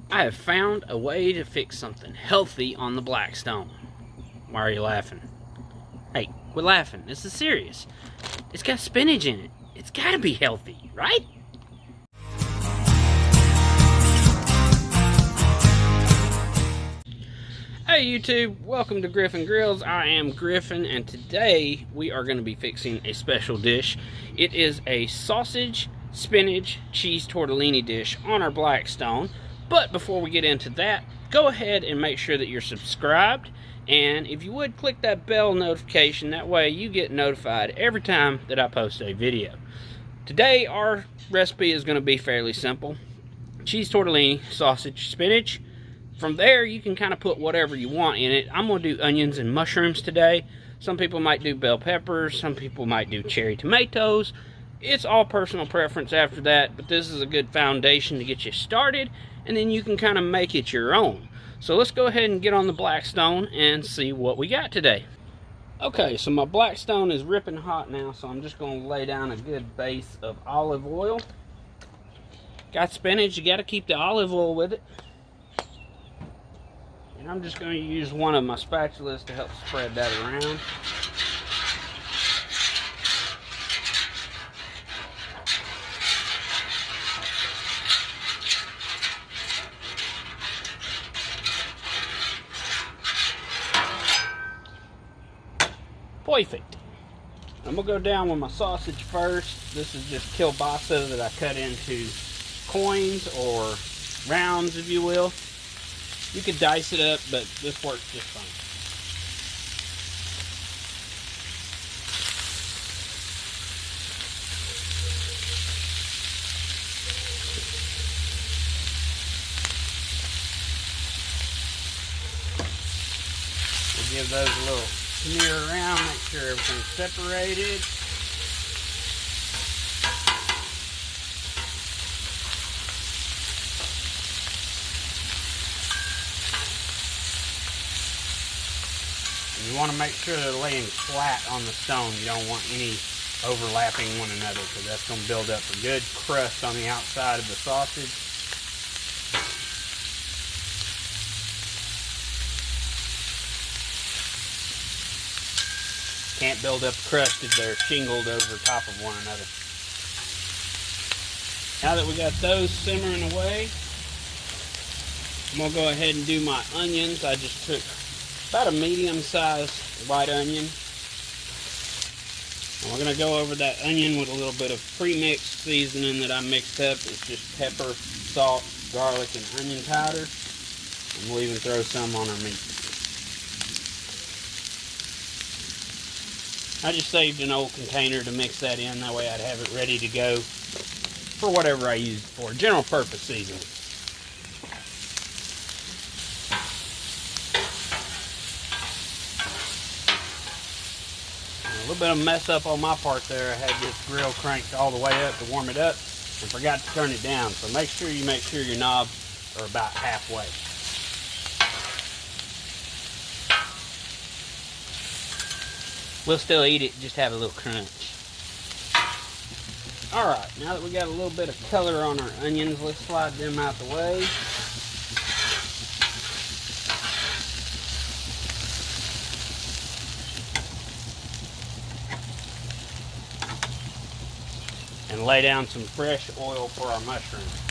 I have found a way to fix something healthy on the Blackstone. Why are you laughing? Hey, quit laughing. This is serious. It's got spinach in it. It's gotta be healthy, right? Hey YouTube, welcome to Griffin Grills. I am Griffin, and today we are going to be fixing a special dish. It is a sausage, spinach, cheese tortellini dish on our Blackstone. But before we get into that, go ahead and make sure that you're subscribed. And if you would, click that bell notification. That way you get notified every time that I post a video. Today our recipe is going to be fairly simple. Cheese tortellini, sausage, spinach. From there, you can kind of put whatever you want in it. I'm going to do onions and mushrooms today. Some people might do bell peppers. Some people might do cherry tomatoes. It's all personal preference after that, but this is a good foundation to get you started, and then you can kind of make it your own. So let's go ahead and get on the Blackstone and see what we got today. Okay, so my Blackstone is ripping hot now, so I'm just going to lay down a good base of olive oil. Got spinach, you got to keep the olive oil with it. And I'm just going to use one of my spatulas to help spread that around. Perfect. I'm going to go down with my sausage first. This is just kielbasa that I cut into coins or rounds, if you will. You could dice it up, but this works just fine. We'll give those a little smear around, make sure everything's separated. You want to make sure they're laying flat on the stone. You don't want any overlapping one another, because that's going to build up a good crust on the outside of the sausage. Can't build up crust if they're shingled over top of one another. Now that we got those simmering away, I'm going to go ahead and do my onions. I just took about a medium-sized white onion. And we're going to go over that onion with a little bit of pre-mixed seasoning that I mixed up. It's just pepper, salt, garlic, and onion powder. And we'll even throw some on our meat. I just saved an old container to mix that in. That way I'd have it ready to go for whatever I use it for. General purpose seasoning. A little bit of mess up on my part there. I had this grill cranked all the way up to warm it up and forgot to turn it down. So make sure your knobs are about halfway. We'll still eat it, just have a little crunch. Alright, now that we got a little bit of color on our onions, let's slide them out the way. And lay down some fresh oil for our mushrooms.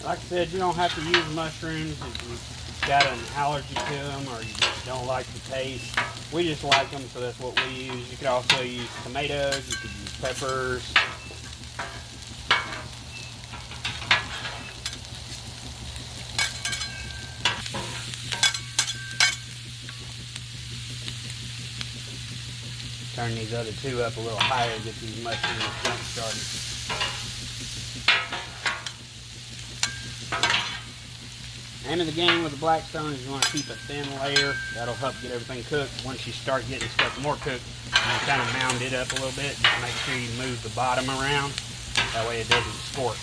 Like I said, you don't have to use mushrooms if you've got an allergy to them or you just don't like the taste. We just like them, so that's what we use. You could also use tomatoes, you could use peppers. Turn these other two up a little higher to get these mushrooms jump started. Name of the game with the Blackstone is you want to keep a thin layer. That'll help get everything cooked. Once you start getting stuff more cooked, you kind of mound it up a little bit. Just make sure you move the bottom around. That way it doesn't scorch.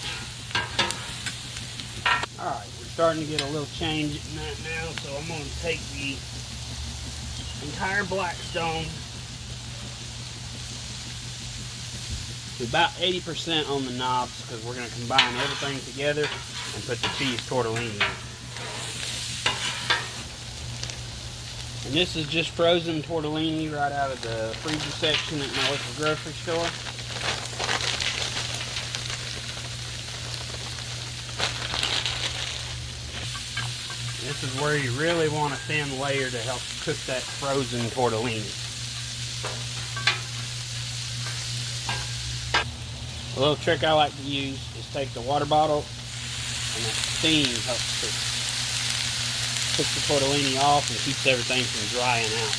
Alright, we're starting to get a little change in that now, so I'm going to take the entire Blackstone to about 80% on the knobs, because we're going to combine everything together and put the cheese tortellini in. And this is just frozen tortellini right out of the freezer section at my local grocery store. This is where you really want a thin layer to help cook that frozen tortellini. A little trick I like to use is take the water bottle, and that steam helps cook the tortellini off and keeps everything from drying out.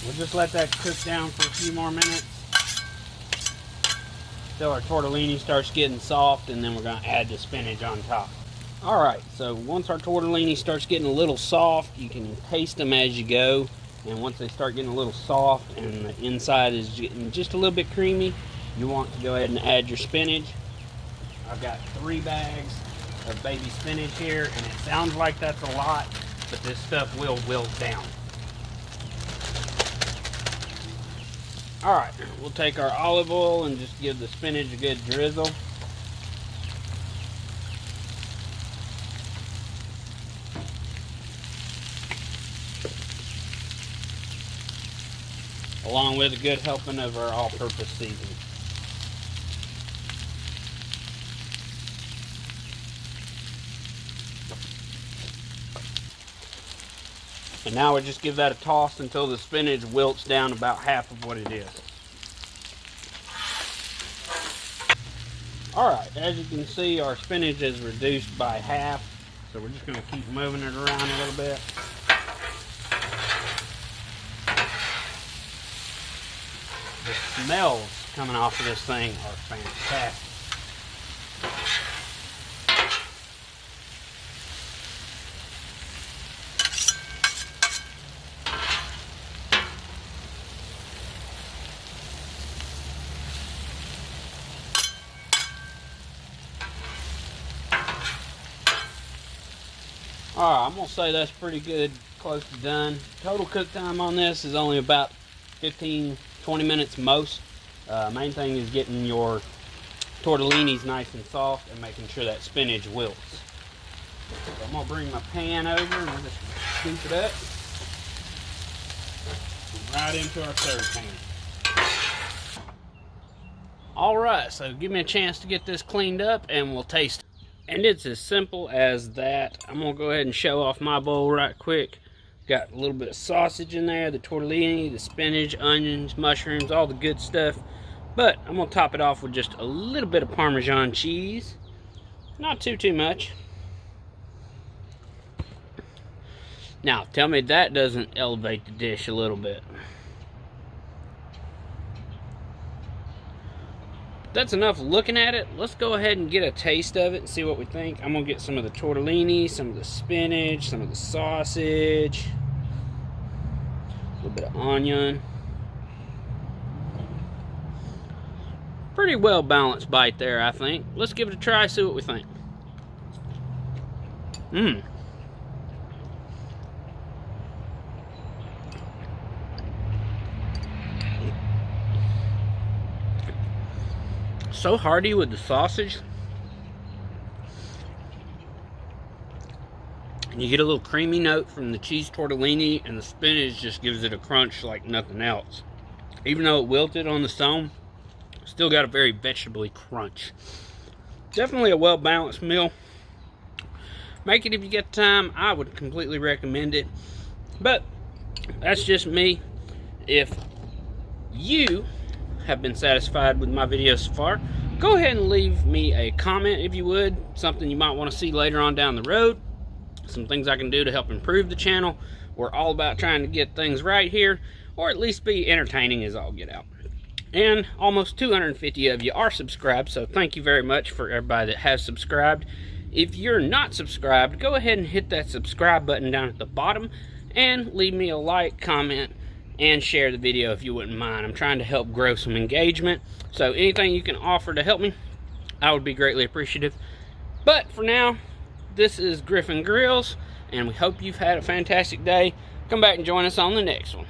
We'll just let that cook down for a few more minutes till our tortellini starts getting soft, and then we're going to add the spinach on top. Alright, so once our tortellini starts getting a little soft, you can taste them as you go, and once they start getting a little soft and the inside is getting just a little bit creamy, you want to go ahead and add your spinach. I've got 3 bags of baby spinach here, and it sounds like that's a lot, but this stuff will wilt down. Alright, we'll take our olive oil and just give the spinach a good drizzle. Along with a good helping of our all-purpose seasoning. And now we just give that a toss until the spinach wilts down about half of what it is. Alright, as you can see, our spinach is reduced by half, so we're just going to keep moving it around a little bit. The smells coming off of this thing are fantastic. Alright, I'm going to say that's pretty good, close to done. Total cook time on this is only about 15-20 minutes most. Main thing is getting your tortellinis nice and soft and making sure that spinach wilts. So I'm going to bring my pan over and we're just going to scoop it up right into our third pan. Alright, so give me a chance to get this cleaned up and we'll taste it. And it's as simple as that. I'm going to go ahead and show off my bowl right quick. Got a little bit of sausage in there, the tortellini, the spinach, onions, mushrooms, all the good stuff. But I'm going to top it off with just a little bit of Parmesan cheese. Not too much. Now, tell me that doesn't elevate the dish a little bit. That's enough looking at it. Let's go ahead and get a taste of it and see what we think. I'm going to get some of the tortellini, some of the spinach, some of the sausage, a little bit of onion. Pretty well balanced bite there, I think. Let's give it a try, see what we think. So hearty with the sausage. And you get a little creamy note from the cheese tortellini, and the spinach just gives it a crunch like nothing else. Even though it wilted on the stone, still got a very vegetably crunch. Definitely a well-balanced meal. Make it if you get time. I would completely recommend it. But that's just me. If you have been satisfied with my video so far, go ahead and leave me a comment if you would. Something you might want to see later on down the road. Some things I can do to help improve the channel. We're all about trying to get things right here. or at least be entertaining as all get out. And almost 250 of you are subscribed, so thank you very much for everybody that has subscribed. If you're not subscribed, go ahead and hit that subscribe button down at the bottom and leave me a like, comment, and share the video if you wouldn't mind. I'm trying to help grow some engagement, so anything you can offer to help me, I would be greatly appreciative. But for now, this is Griffin Grills, and we hope you've had a fantastic day. Come back and join us on the next one.